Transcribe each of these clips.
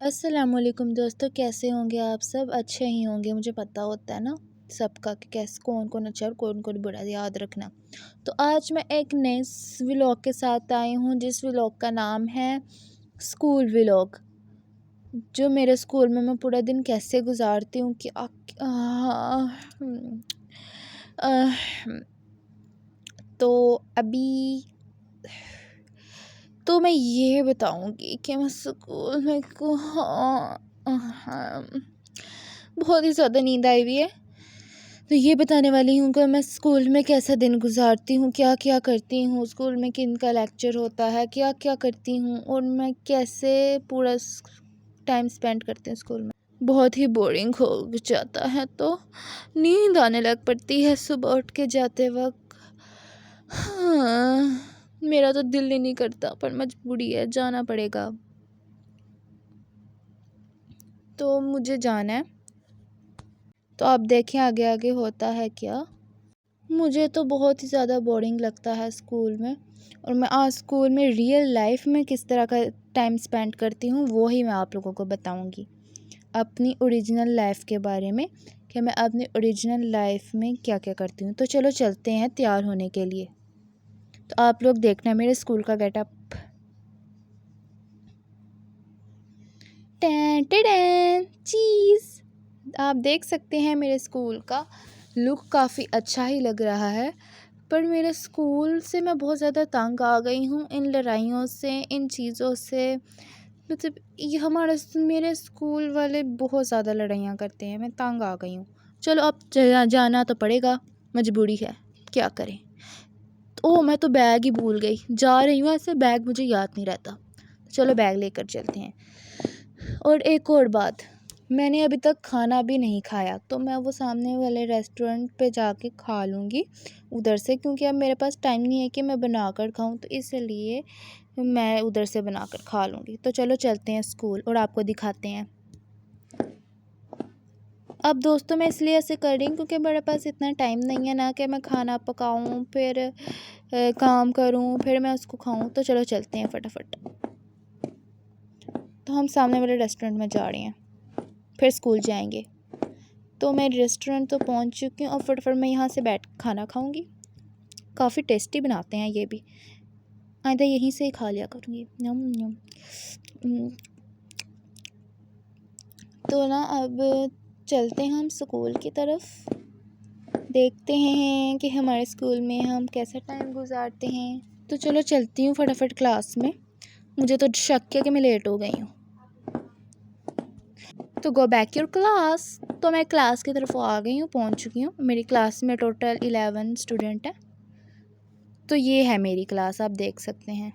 अस्सलामुअलैकुम दोस्तों, कैसे होंगे आप सब? अच्छे ही होंगे, मुझे पता होता है ना सबका कि कैसे कौन कौन अच्छा और कौन कौन बुरा, याद रखना। तो आज मैं एक नए व्लॉग के साथ आई हूँ, जिस व्लॉग का नाम है स्कूल व्लॉग। जो मेरे स्कूल में मैं पूरा दिन कैसे गुजारती हूँ कि तो अभी तो मैं ये बताऊँगी कि मैं स्कूल में बहुत ही ज़्यादा नींद आई हुई है। तो ये बताने वाली हूँ कि मैं स्कूल में कैसा दिन गुजारती हूँ, क्या क्या करती हूँ, स्कूल में किन का लेक्चर होता है, क्या क्या करती हूँ और मैं कैसे पूरा टाइम स्पेंड करती हूँ स्कूल में। बहुत ही बोरिंग हो जाता है तो नींद आने लग पड़ती है सुबह उठ के जाते वक्त। हाँ, मेरा तो दिल ही नहीं करता पर मजबूरी है, जाना पड़ेगा। तो मुझे जाना है, तो आप देखें आगे आगे होता है क्या। मुझे तो बहुत ही ज़्यादा बोरिंग लगता है स्कूल में, और मैं आज स्कूल में रियल लाइफ में किस तरह का टाइम स्पेंड करती हूँ वो ही मैं आप लोगों को बताऊँगी, अपनी ओरिजिनल लाइफ के बारे में कि मैं अपनी ओरिजिनल लाइफ में क्या क्या करती हूँ। तो चलो चलते हैं तैयार होने के लिए। तो आप लोग देखना मेरे स्कूल का गेटअप। टैन टैन चीज़, आप देख सकते हैं मेरे स्कूल का लुक काफ़ी अच्छा ही लग रहा है। पर मेरे स्कूल से मैं बहुत ज़्यादा तंग आ गई हूँ, इन लड़ाइयों से, इन चीज़ों से। मतलब ये मेरे स्कूल वाले बहुत ज़्यादा लड़ाइयाँ करते हैं, मैं तंग आ गई हूँ। चलो अब जाना तो पड़ेगा, मजबूरी है, क्या करें। तो मैं तो बैग ही भूल गई, जा रही हूँ ऐसे, बैग मुझे याद नहीं रहता। चलो बैग लेकर चलते हैं। और एक और बात, मैंने अभी तक खाना भी नहीं खाया, तो मैं वो सामने वाले रेस्टोरेंट पे जाके खा लूँगी उधर से, क्योंकि अब मेरे पास टाइम नहीं है कि मैं बना कर खाऊँ, तो इसलिए मैं उधर से बना कर खा लूँगी। तो चलो चलते हैं स्कूल और आपको दिखाते हैं। अब दोस्तों मैं इसलिए ऐसे कर रही हूँ क्योंकि मेरे पास इतना टाइम नहीं है ना कि मैं खाना पकाऊँ, फिर काम करूँ, फिर मैं उसको खाऊँ। तो चलो चलते हैं फटाफट। तो हम सामने वाले रेस्टोरेंट में जा रहे हैं, फिर स्कूल जाएंगे। तो मैं रेस्टोरेंट तो पहुंच चुकी हूँ और फटाफट मैं यहाँ से बैठ खाना खाऊंगी। काफ़ी टेस्टी बनाते हैं ये भी, आइंदा यहीं से ही खा लिया करूँगी। नम नम। तो ना अब चलते हैं हम स्कूल की तरफ, देखते हैं कि हमारे स्कूल में हम कैसा टाइम गुजारते हैं। तो चलो चलती हूँ फटाफट क्लास में, मुझे तो शक है कि मैं लेट हो गई हूँ। तो गो बैक योर क्लास। तो मैं क्लास की तरफ आ गई हूँ, पहुँच चुकी हूँ। मेरी क्लास में टोटल 11 स्टूडेंट है। तो ये है मेरी क्लास, आप देख सकते हैं।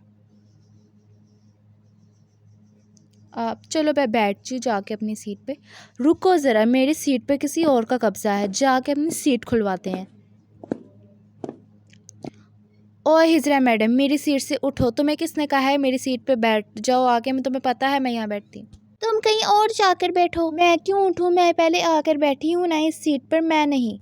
आप चलो मैं बैठ जी जाके अपनी सीट पे। रुको ज़रा, मेरी सीट पे किसी और का कब्जा है, जाके अपनी सीट खुलवाते हैं। ओ हिजरा मैडम, मेरी सीट से उठो। तुम्हें किसने कहा है मेरी सीट पे बैठ जाओ आके? मैं तुम्हें पता है मैं यहाँ बैठती हूँ। तुम कहीं और जाकर बैठो। मैं क्यों उठूँ? मैं पहले आकर बैठी हूँ ना इस सीट पर, मैं नहीं।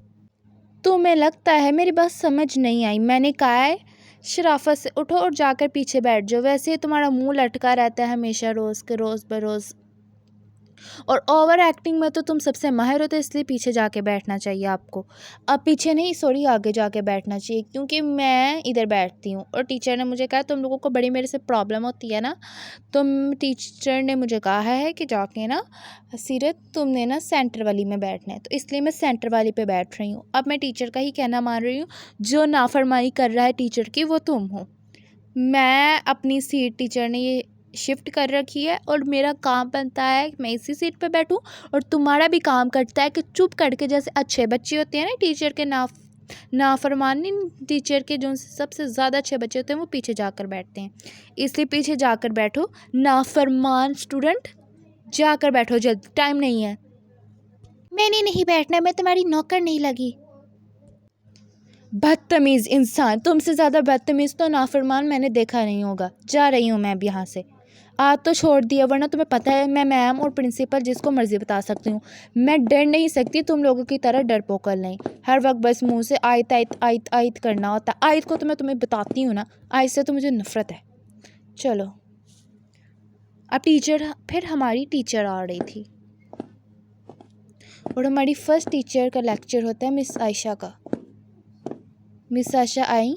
तुम्हें लगता है मेरी बात समझ नहीं आई? मैंने कहा है शराफत से उठो और जाकर पीछे बैठ जाओ। वैसे ही तुम्हारा मुंह लटका रहता है हमेशा, रोज़ के रोज़ बरोज़, और ओवर एक्टिंग में तो तुम सबसे माहिर हो, तो इसलिए पीछे जाके बैठना चाहिए आपको। अब पीछे नहीं, सॉरी, आगे जाके बैठना चाहिए, क्योंकि मैं इधर बैठती हूँ और टीचर ने मुझे कहा तुम लोगों को बड़ी मेरे से प्रॉब्लम होती है ना, तो टीचर ने मुझे कहा है कि जाके ना सीरत तुमने ना सेंटर वाली में बैठना है, तो इसलिए मैं सेंटर वाली पे बैठ रही हूँ। अब मैं टीचर का ही कहना मान रही हूँ, जो नाफरमानी कर रहा है टीचर की वो तुम हो। मैं अपनी सीट टीचर ने ये शिफ्ट कर रखी है और मेरा काम बनता है कि मैं इसी सीट पे बैठूं, और तुम्हारा भी काम करता है कि चुप करके, जैसे अच्छे बच्चे होते हैं ना टीचर के, नाफरमानी टीचर के जो सबसे ज़्यादा अच्छे बच्चे होते हैं वो पीछे जाकर बैठते हैं, इसलिए पीछे जाकर बैठो नाफरमान स्टूडेंट, जाकर बैठो जल्दी, टाइम नहीं है। मैंने नहीं बैठना, मैं तुम्हारी नौकर नहीं लगी। बदतमीज़ इंसान, तुमसे ज़्यादा बदतमीज़ तो नाफरमान मैंने देखा नहीं होगा। जा रही हूँ मैं अब यहाँ से, आज तो छोड़ दिया, वरना तुम्हें पता है मैं मैम और प्रिंसिपल जिसको मर्ज़ी बता सकती हूँ। मैं डर नहीं सकती तुम लोगों की तरह, डरपोकल नहीं। हर वक्त बस मुंह से आयत आयत आयत आयत करना होता है। आयत को तो मैं तुम्हें बताती हूँ ना, आयत से तो मुझे नफ़रत है। चलो अब टीचर, फिर हमारी टीचर आ रही थी और हमारी फर्स्ट टीचर का लेक्चर होता है मिस आयशा का। मिस आयशा आई,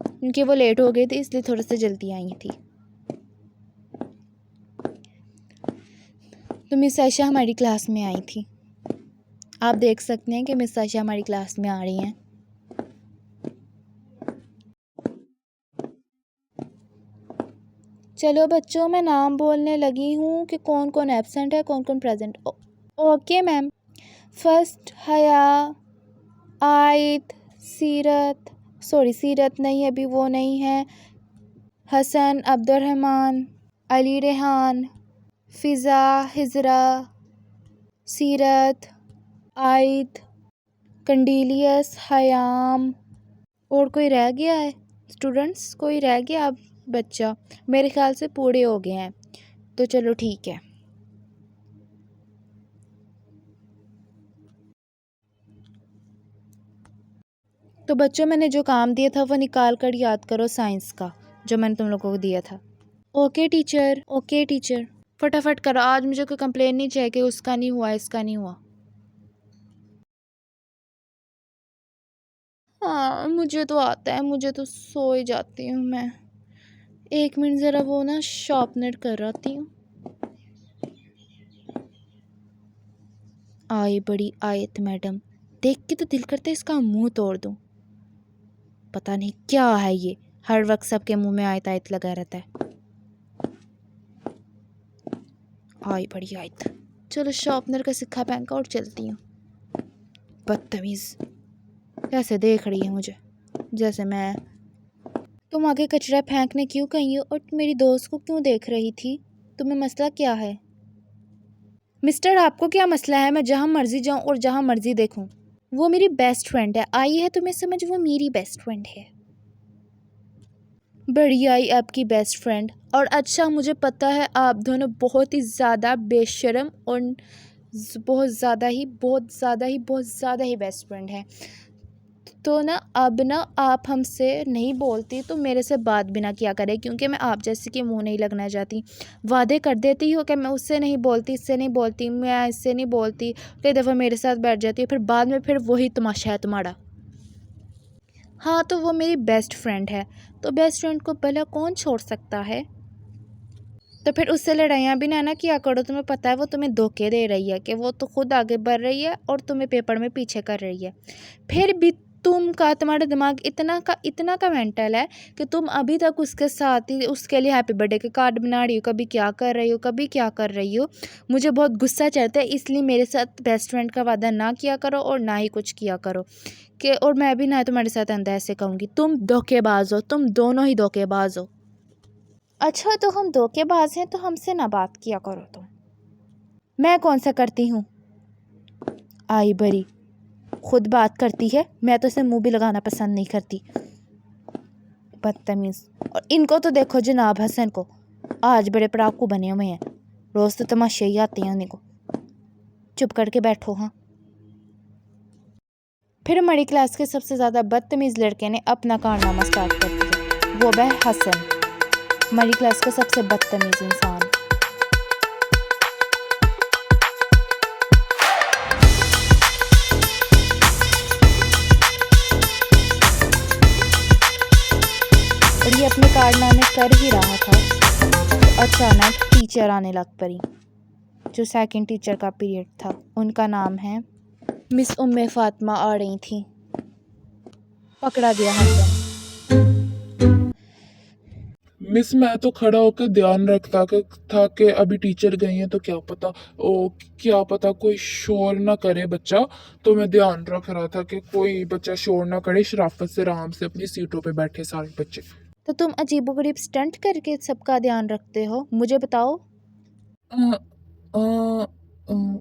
क्योंकि वो लेट हो गई थी इसलिए थोड़ा सा जल्दी आई थी। तो मिस आयशा हमारी क्लास में आई थी। आप देख सकते हैं कि मिस आयशा हमारी क्लास में आ रही हैं। चलो बच्चों, मैं नाम बोलने लगी हूँ कि कौन कौन एब्सेंट है, कौन कौन प्रेजेंट। Okay ma'am. फर्स्ट हया, आयत, सीरत नहीं, अभी वो नहीं है। हसन, अब्दुर्रहमान, अली रेहान, फ़िज़ा, हिजरा, सीरत, आयत, कंडीलियस, हयाम। और कोई रह गया है स्टूडेंट्स? कोई रह गया अब बच्चा? मेरे ख्याल से पूरे हो गए हैं, तो चलो ठीक है। तो बच्चों, मैंने जो काम दिया था वो निकाल कर याद करो, साइंस का जो मैंने तुम लोगों को दिया था। ओके टीचर, फटाफट करो। आज मुझे कोई कंप्लेन नहीं चाहिए कि उसका नहीं हुआ, इसका नहीं हुआ। हाँ, मुझे तो आता है, मुझे तो सो ही जाती हूँ मैं। 1 मिनट ज़रा वो ना शार्पनर कर आती हूँ। आई बड़ी आयत मैडम, देख के तो दिल करता है इसका मुंह तोड़ दूँ। पता नहीं क्या है ये, हर वक्त सबके मुंह में आयत आयत लगा रहता है। आई बड़ी आयत। चलो शार्पनर का सिक्का पहन कर और चलती हूँ। बदतमीज़, कैसे देख रही है मुझे, जैसे मैं। तुम आगे कचरा फेंकने क्यों गई हो और मेरी दोस्त को क्यों देख रही थी? तुम्हें मसला क्या है? मिस्टर, आपको क्या मसला है? मैं जहाँ मर्जी जाऊँ और जहाँ मर्जी देखूँ। वो मेरी बेस्ट फ्रेंड है, आई है तुम्हें समझ? वो मेरी बेस्ट फ्रेंड है। बड़ी आई आपकी बेस्ट फ्रेंड। और अच्छा, मुझे पता है आप दोनों बहुत ही ज़्यादा बेशर्म और बहुत ज़्यादा ही बेस्ट फ्रेंड हैं। तो ना अब ना आप हमसे नहीं बोलती तो मेरे से बात भी ना किया करें, क्योंकि मैं आप जैसे कि मुंह नहीं लगना चाहती। वादे कर देती हो कि मैं उससे नहीं बोलती, इससे नहीं बोलती, मैं इससे नहीं बोलती, कई दफ़ा मेरे साथ बैठ जाती है, फिर बाद में फिर वही तमाशा है तुम्हारा। हाँ, तो वो मेरी बेस्ट फ्रेंड है, तो बेस्ट फ्रेंड को भला कौन छोड़ सकता है? तो फिर उससे लड़ाइयाँ भी ना किया करो। तुम्हें पता है वो तुम्हें धोखे दे रही है, कि वो तो खुद आगे बढ़ रही है और तुम्हें पेपर में पीछे कर रही है। फिर भी तुम्हारा दिमाग इतना का मेंटल है कि तुम अभी तक उसके साथ ही उसके लिए हैप्पी बर्थडे के कार्ड बना रही हो, कभी क्या कर रही हो, कभी क्या कर रही हो। मुझे बहुत गुस्सा चढ़ता है, इसलिए मेरे साथ बेस्ट फ्रेंड का वादा ना किया करो और ना ही कुछ किया करो। कि और मैं भी ना तुम्हारे साथ अंदर ऐसे कहूँगी। तुम धोखेबाज हो, तुम दोनों ही धोखेबाज हो। अच्छा, तो हम धोखेबाज हैं तो हमसे ना बात किया करो तुम। मैं कौन सा करती हूँ? आई बरी, खुद बात करती है, मैं तो इसे मुंह भी लगाना पसंद नहीं करती। बदतमीज़। और इनको तो देखो, जनाब हसन को, आज बड़े पड़ाकू बने हुए हैं, रोज़ तो तमाशे ही आते हैं उन्हीं को। चुप करके बैठो। हाँ। फिर हमारी क्लास के सबसे ज़्यादा बदतमीज़ लड़के ने अपना कारनामा स्टार्ट कर दिया। वो है हसन, हमारी क्लास का सबसे बदतमीज़ इंसान। और ये अपने कारनामे कर ही रहा था, तो अचानक टीचर आने लग पड़ी। जो सेकंड टीचर का पीरियड था, उनका नाम है मिस उम्मे फातिमा, आ रही थी। पकड़ा गया हसन। मिस, मैं तो खड़ा होकर ध्यान रखता था कि अभी टीचर गई हैं तो क्या पता कोई शोर ना करे बच्चा। तो मैं ध्यान रख रहा था कि कोई बच्चा शोर ना करे, शराफत से आराम से अपनी सीटों पे बैठे सारे बच्चे। तो तुम अजीबोगरीब स्टंट करके सबका ध्यान रखते हो, मुझे बताओ। अ, अ, अ,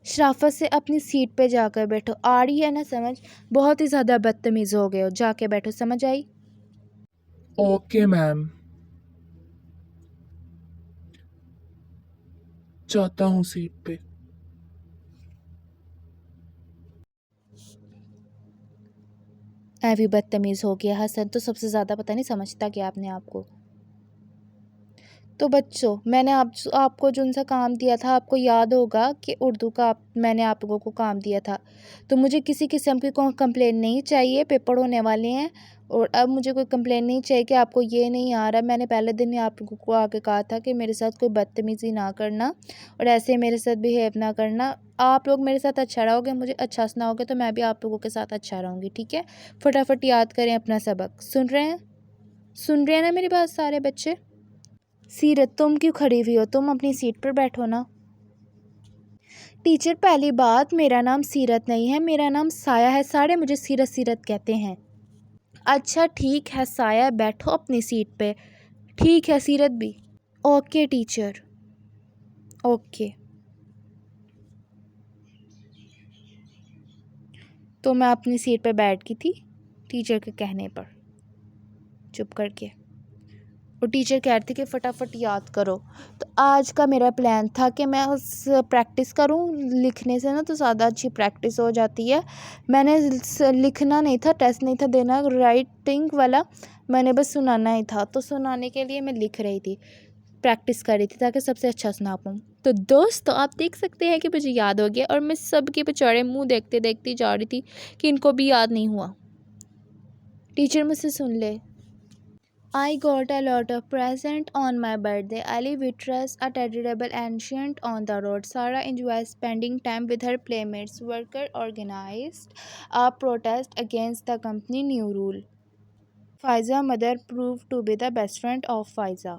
शराफत से अपनी सीट पे जाकर बैठो। आ रही है ना समझ? बहुत ही ज़्यादा बदतमीज़ हो गए हो, जाके बैठो। समझ आई? ओके मैम, जाता हूँ सीट पे। ऐ भी बदतमीज़ हो गया। हसन तो सबसे ज़्यादा पता नहीं समझता क्या अपने आप को। तो बच्चों, मैंने आपको जो सा काम दिया था, आपको याद होगा कि उर्दू का मैंने आप लोगों को काम दिया था। तो मुझे किसी किस्म की कोई कंप्लेन नहीं चाहिए, पेपर होने वाले हैं और अब मुझे कोई कंप्लेन नहीं चाहिए कि आपको ये नहीं आ रहा। मैंने पहले दिन ही आप लोगों को आके कहा था कि मेरे साथ कोई बदतमीज़ी ना करना और ऐसे मेरे साथ बिहेव ना करना। आप लोग मेरे साथ अच्छा रहोगे, मुझे अच्छा सुनाओगे तो मैं भी आप लोगों के साथ अच्छा रहूँगी, ठीक है। फटाफट याद करें अपना सबक। सुन रहे हैं? सुन रहे हैं ना मेरी बात सारे बच्चे? सीरत, तुम क्यों खड़ी हुई हो? तुम अपनी सीट पर बैठो ना। टीचर, पहली बात, मेरा नाम सीरत नहीं है, मेरा नाम साया है। सारे मुझे सीरत सीरत कहते हैं। अच्छा ठीक है साया, बैठो अपनी सीट पे। ठीक है सीरत भी। Okay teacher, okay. तो मैं अपनी सीट पे बैठ गई थी टीचर के कहने पर, चुप करके। और टीचर कह रही थी कि फटाफट याद करो। तो आज का मेरा प्लान था कि मैं उस प्रैक्टिस करूं। लिखने से ना तो ज़्यादा अच्छी प्रैक्टिस हो जाती है। मैंने लिखना नहीं था, टेस्ट नहीं था देना राइटिंग वाला, मैंने बस सुनाना ही था। तो सुनाने के लिए मैं लिख रही थी, प्रैक्टिस कर रही थी ताकि सबसे अच्छा सुना पाऊँ। तो दोस्तों, आप देख सकते हैं कि मुझे याद हो गया और मैं सबके बेचारे मुँह देखते देखते जा रही थी कि इनको भी याद नहीं हुआ। टीचर मुझसे सुन ले। I got a lot of present on my birthday. Ali waitress, a terrible ancient on the road. Sarah enjoys spending time with her playmates. Worker organized a protest against the company new rule. Faiza mother proved to be the best friend of Faiza.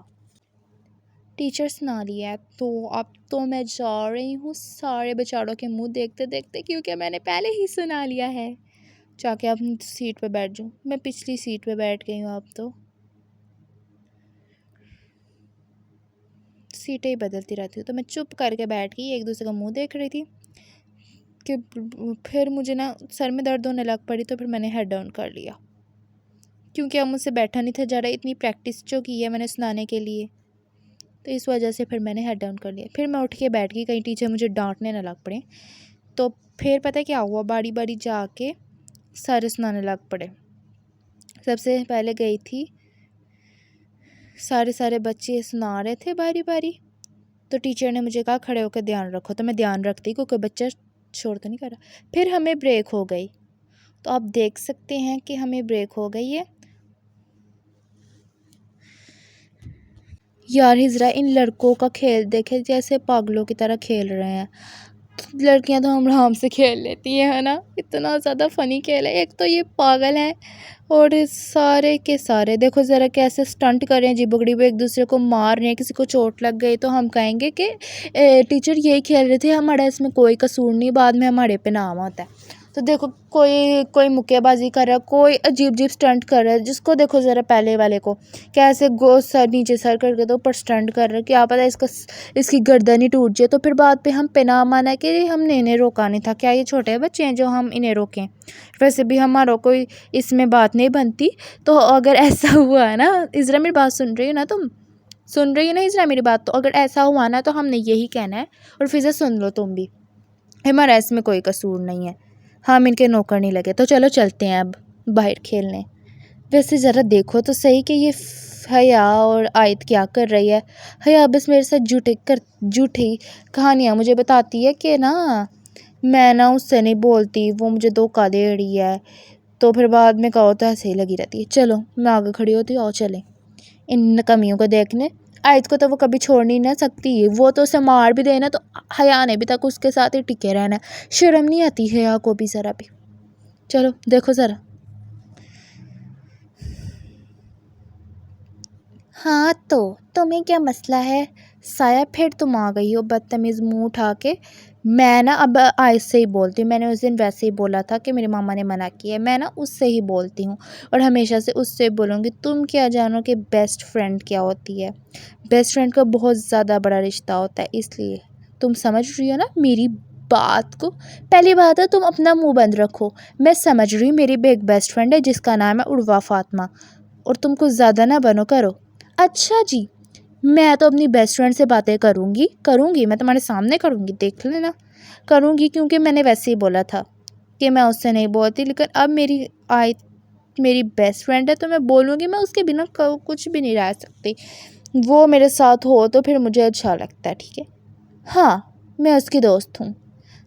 Teacher सुना लिया है तो अब तो मैं जा रही हूँ सारे बेचारों के मुंह देखते देखते, क्योंकि मैंने पहले ही सुना लिया है। जाके अपनी सीट पे बैठ जाऊँ। मैं पिछली सीट पे बैठ गई हूँ, अब तो सीटें ही बदलती रहती हूँ। तो मैं चुप करके बैठ गई, एक दूसरे का मुंह देख रही थी कि फिर मुझे ना सर में दर्द होने लग पड़ी। तो फिर मैंने हेड डाउन कर लिया, क्योंकि अब मुझसे बैठा नहीं था जा रहा। इतनी प्रैक्टिस जो की है मैंने सुनाने के लिए, तो इस वजह से फिर मैंने हेड डाउन कर लिया। फिर मैं उठ के बैठ गई, कहीं टीचर मुझे डांटने ना लग पड़े। तो फिर पता क्या हुआ, बारी बारी जाके सारे सुनाने लग पड़े। सबसे पहले गई थी, सारे बच्चे सुना रहे थे बारी बारी। तो टीचर ने मुझे कहा खड़े होकर ध्यान रखो। तो मैं ध्यान रखती, क्योंकि बच्चा शोर तो नहीं कर रहा। फिर हमें ब्रेक हो गई। तो आप देख सकते हैं कि हमें ब्रेक हो गई है। यार हिजरा, इन लड़कों का खेल देखे, जैसे पागलों की तरह खेल रहे हैं। लड़कियां तो हम आराम से खेल लेती हैं, है ना। इतना ज़्यादा फ़नी खेल है। एक तो ये पागल हैं और सारे के सारे देखो ज़रा कैसे स्टंट कर रहे हैं, अजीब गरीब, एक दूसरे को मार रहे हैं। किसी को चोट लग गई तो हम कहेंगे कि टीचर यही खेल रहे थे, हमारा इसमें कोई कसूर नहीं, बाद में हमारे पे नाम आता है। तो देखो कोई मुक्केबाजी कर रहा है, कोई अजीब अजीब स्टंट कर रहा है। जिसको देखो ज़रा पहले वाले को कैसे सर नीचे सर करके तो ऊपर स्टंट कर रहा है, क्या पता इसकी गर्दन ही टूट जाए। तो फिर बाद पे हम पे नाम आना कि हमने इन्हें रोका नहीं था। क्या ये छोटे बच्चे हैं जो हम इन्हें रोकें? वैसे भी हमारा कोई इसमें बात नहीं बनती। तो अगर ऐसा हुआ है ना, इज़रा मेरी बात सुन रही हो ना, तुम सुन रही हो ना इज़रा मेरी बात? तो अगर ऐसा हुआ ना तो हमने यही कहना है। और फिर से सुन लो तुम भी, हमारा इसमें कोई कसूर नहीं है, हम इनके नौकर नहीं लगे। तो चलो चलते हैं अब बाहर खेलने। वैसे ज़रा देखो तो सही कि ये हया और आयत क्या कर रही है। हया बस मेरे साथ झूठी कहानियाँ मुझे बताती है कि ना मैं ना उससे नहीं बोलती, वो मुझे धोखा दे रही है। तो फिर बाद में कहो तो ऐसे ही लगी रहती है। चलो मैं आगे खड़ी होती हूँ, आओ चलें इन कमियों को देखने। आयत को तो वो कभी छोड़ नहीं ना सकती, वो तो उसे मार भी देना तो हया ने भी तक उसके साथ ही टिके रहना है। शर्म नहीं आती हया को भी ज़रा भी? चलो देखो ज़रा। हाँ तो तुम्हें क्या मसला है साया? फिर तुम आ गई हो बदतमीज़ मुंह उठा के। मैं ना अब आयत से ही बोलती हूँ। मैंने उस दिन वैसे ही बोला था कि मेरी मामा ने मना किया है, मैं ना उससे ही बोलती हूँ और हमेशा से उससे बोलूँगी। तुम क्या जानो कि बेस्ट फ्रेंड क्या होती है? बेस्ट फ्रेंड का बहुत ज़्यादा बड़ा रिश्ता होता है, इसलिए तुम समझ रही हो ना मेरी बात को? पहली बात है तुम अपना मुँह बंद रखो। मैं समझ रही हूँ मेरी भी एक बेस्ट फ्रेंड है जिसका नाम है उर्वा फातिमा, और तुम कुछ ज़्यादा ना बनो करो। अच्छा जी, मैं तो अपनी बेस्ट फ्रेंड से बातें करूँगी, मैं तुम्हारे सामने करूँगी, देख लेना करूँगी, क्योंकि मैंने वैसे ही बोला था कि मैं उससे नहीं बोलती। लेकिन अब मेरी बेस्ट फ्रेंड है तो मैं बोलूँगी, मैं उसके बिना कुछ भी नहीं रह सकती। वो मेरे साथ हो तो फिर मुझे अच्छा लगता है, ठीक है। हाँ, मैं उसकी दोस्त हूँ।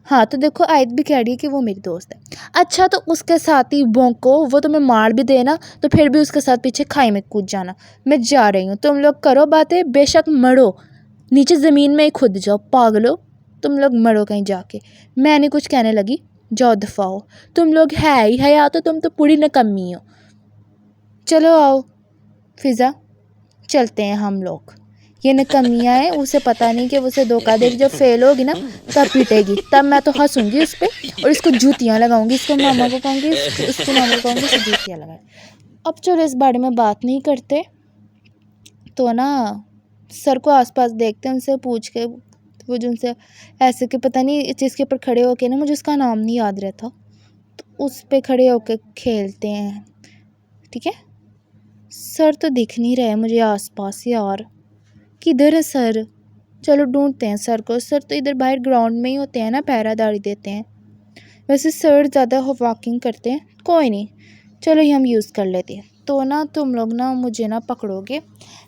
हाँ, तो देखो आयत भी कह रही है कि वो मेरी दोस्त है। अच्छा, तो उसके साथ ही भौंको, वो तुम्हें मार भी देना तो फिर भी उसके साथ पीछे खाई में कूद जाना। मैं जा रही हूँ, तुम लोग करो बातें, बेशक मरो, नीचे ज़मीन में ही खुद जाओ, पागलो। तुम लोग मरो कहीं जाके, मैं नहीं कुछ कहने लगी, जाओ दफ़ा हो। तुम लोग है ही है, या तो तुम तो पूरी निकम्मी हो। चलो आओ फ़िज़ा, चलते हैं हम लोग। ये निकम्मियाँ हैं, उसे पता नहीं कि वो उसे धोखा देगी। जब फेल होगी ना तब पिटेगी, तब मैं तो हंसूंगी उस पर और इसको जूतियाँ लगाऊंगी। इसको मामा को कहूँगी, उसको मामा को कहूँगी, इसे जूतियाँ लगाए। अब चलो इस बारे में बात नहीं करते, तो ना सर को आसपास देखते हैं, उनसे पूछ के, वो जो उनसे ऐसे कि पता नहीं इस चीज़ के ऊपर खड़े होके ना, मुझे उसका नाम नहीं याद रहता, तो उस पर खड़े होके खेलते हैं, ठीक है। सर तो दिख नहीं रहे मुझे आसपास यार, किधर है सर? चलो ढूंढते हैं सर को। सर तो इधर बाहर ग्राउंड में ही होते हैं ना, पहरादारी देते हैं। वैसे सर ज़्यादा वॉकिंग करते हैं, कोई नहीं, चलो ये हम यूज़ कर लेते हैं। तो ना तुम लोग ना मुझे ना पकड़ोगे,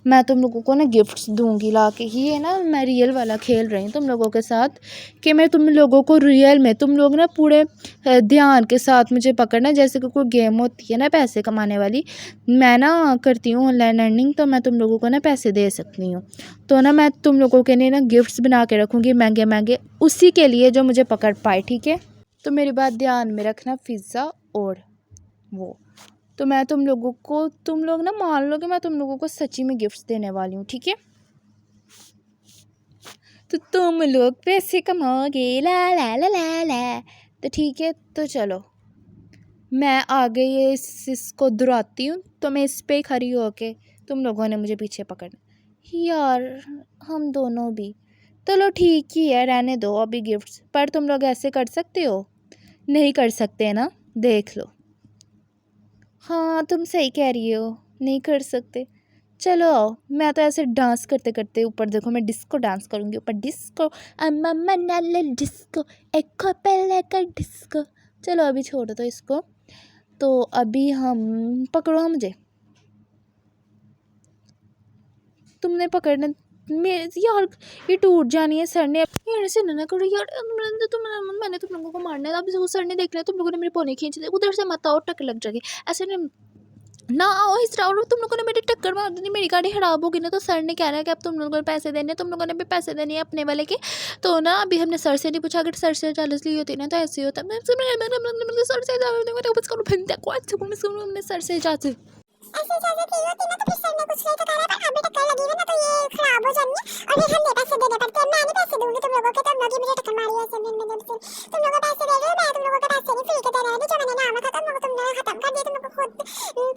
मैं तुम लोगों को ना गिफ्ट्स दूंगी ला के। ये ना मैं रियल वाला खेल रही हूँ तुम लोगों के साथ, कि मैं तुम लोगों को रियल में, तुम लोग ना पूरे ध्यान के साथ मुझे पकड़ना, जैसे कि कोई गेम होती है ना पैसे कमाने वाली। मैं ना करती हूँ ऑनलाइन अर्निंग, तो मैं तुम लोगों को ना पैसे दे सकती हूँ। तो ना मैं तुम लोगों के लिए ना गिफ्ट्स बना के रखूँगी महंगे महंगे, उसी के लिए जो मुझे पकड़ पाए, ठीक है। तो मेरी बात ध्यान में रखना, फ़िज़्ज़ा और वो, तो मैं तुम लोगों को, तुम लोग ना मान लो कि मैं तुम लोगों को सच्ची में गिफ्ट्स देने वाली हूँ, ठीक है। तो तुम लोग पैसे कमाओगे, ला ला ला ला ला, तो ठीक है। तो चलो मैं आगे ये इसको दुहराती हूँ, तो मैं इस पे खड़ी होके, तुम लोगों ने मुझे पीछे पकड़ना। यार हम दोनों भी, चलो ठीक ही है, रहने दो अभी गिफ्ट्स, पर तुम लोग ऐसे कर सकते हो? नहीं कर सकते ना, देख लो। हाँ तुम सही कह रही हो, नहीं कर सकते। चलो आओ, मैं तो ऐसे डांस करते करते ऊपर देखो, मैं डिस्को डांस करूँगी ऊपर, डिस्को अम्मा मनाले डिस्को, एक पहले का डिस्को। चलो अभी छोड़ो तो इसको, तो अभी हम, पकड़ो हाँ मुझे, तुमने पकड़ना मेरे यार, ये टूट जानी है। सर ने यार ऐसे ना करो यार, मैंने तुम लोगों को मारना है, अभी सर ने देख लिया, तुम लोगों ने मेरे पौने खींच दिए, उधर से मत आओ, टक्कर लग जाएगी ऐसे ना आओ इस राउंड। तुम लोगों ने मेरी टक्कर मार दी, मेरी गाड़ी खराब होगी ना, तो सर ने कह रहा है कि अब तुम लोगों को पैसे देने, तुम लोगों ने भी पैसे देने हैं अपने वाले के। तो ना अभी हमने सर से नहीं पूछा, अगर सर से 40 ली होती ना तो ऐसे ही होता। सर से इजाजत ऐसे इजाजत ली होती ना तो फिर सर ने कुछ नहीं तो करा, पर अभी टक्कर लगी हुई ना तो ये खराब हो जानी है और फिर हमें पैसे देने पड़ते हैं। मैं नहीं पैसे दूंगी तुम लोगों को, तुम लोग ही मुझे टक्कर मारी है ऐसे में, जब से तुम लोगों को पैसे दे रहे हो, मैं तुम लोगों को पैसे नहीं फ्री के दे रहा है, जो मैंने नाम रखा था तुम लोगों खत्म कर दिया। तुम लोगों को खुद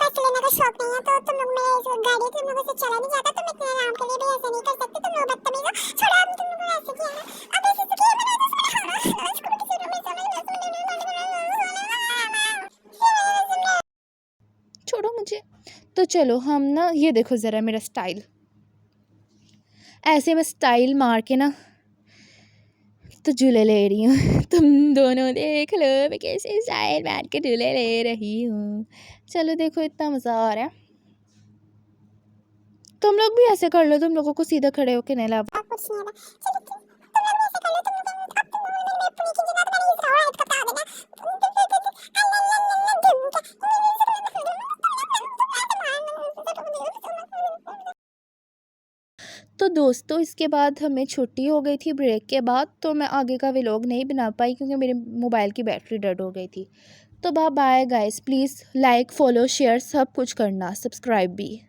पैसे लेने का शौक नहीं है, तो तुम लोग मेरे गाड़ी तुम लोगों से चला नहीं जाता, तुम इतने आराम के लिए भी ऐसे नहीं कर सकते, तुम लोग बदतमीज हो। छोड़ो, अब तुम लोगों ने ऐसे किया ना, अब ऐसे तो किया मैंने, छोड़ो मुझे। तो चलो हम ना, ये देखो ज़रा मेरा स्टाइल, ऐसे मैं स्टाइल मार के ना तो झूले ले रही हूँ। तुम दोनों देख लो मैं कैसे स्टाइल मार के झूले ले रही हूँ। चलो देखो इतना मज़ा आ रहा है, तुम लोग भी ऐसे कर लो, तुम लोगों को सीधा खड़े होके नहीं ला। कुछ नहीं है। चलो तुम लोग भी ऐसे कर लो, तुम लोग अब तुम लोग मेरे अपनी की जगह तो मैंने इस राइट को बता देना। तो दोस्तों इसके बाद हमें छुट्टी हो गई थी ब्रेक के बाद, तो मैं आगे का व्लॉग नहीं बना पाई क्योंकि मेरे मोबाइल की बैटरी डेड हो गई थी। तो bye guys, please like follow share सब कुछ करना, सब्सक्राइब भी।